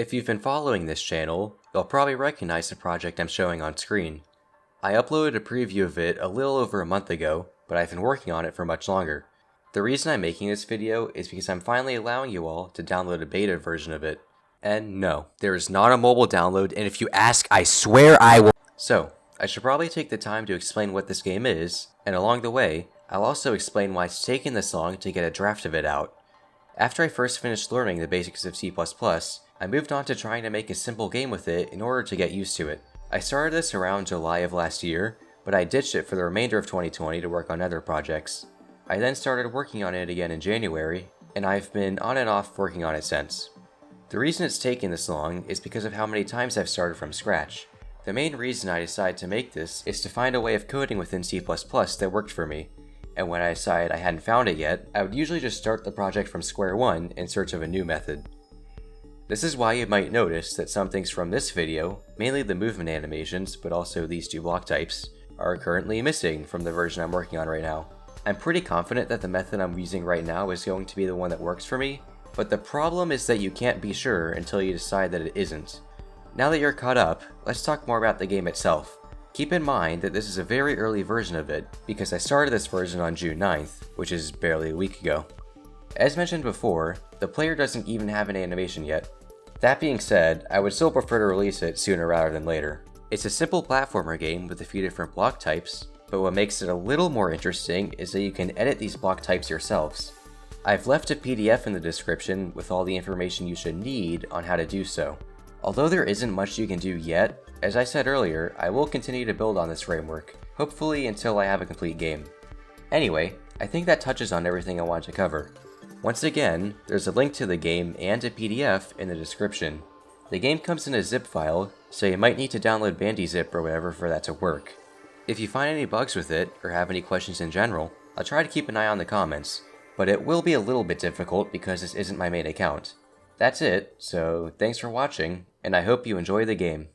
If you've been following this channel, you'll probably recognize the project I'm showing on screen. I uploaded a preview of it a little over a month ago, but I've been working on it for much longer. The reason I'm making this video is because I'm finally allowing you all to download a beta version of it. And no, there is not a mobile download, and if you ask, I swear I will. So, I should probably take the time to explain what this game is, and along the way, I'll also explain why it's taken this long to get a draft of it out. After I first finished learning the basics of C++, I moved on to trying to make a simple game with it in order to get used to it. I started this around July of last year, but I ditched it for the remainder of 2020 to work on other projects. I then started working on it again in January, and I've been on and off working on it since. The reason it's taken this long is because of how many times I've started from scratch. The main reason I decided to make this is to find a way of coding within C++ that worked for me, and when I decided I hadn't found it yet, I would usually just start the project from square one in search of a new method. This is why you might notice that some things from this video, mainly the movement animations, but also these two block types, are currently missing from the version I'm working on right now. I'm pretty confident that the method I'm using right now is going to be the one that works for me, but the problem is that you can't be sure until you decide that it isn't. Now that you're caught up, let's talk more about the game itself. Keep in mind that this is a very early version of it, because I started this version on June 9th, which is barely a week ago. As mentioned before, the player doesn't even have an animation yet. That being said, I would still prefer to release it sooner rather than later. It's a simple platformer game with a few different block types, but what makes it a little more interesting is that you can edit these block types yourselves. I've left a PDF in the description with all the information you should need on how to do so. Although there isn't much you can do yet, as I said earlier, I will continue to build on this framework, hopefully until I have a complete game. Anyway, I think that touches on everything I wanted to cover. Once again, there's a link to the game and a PDF in the description. The game comes in a zip file, so you might need to download BandyZip or whatever for that to work. If you find any bugs with it, or have any questions in general, I'll try to keep an eye on the comments, but it will be a little bit difficult because this isn't my main account. That's it, so thanks for watching, and I hope you enjoy the game.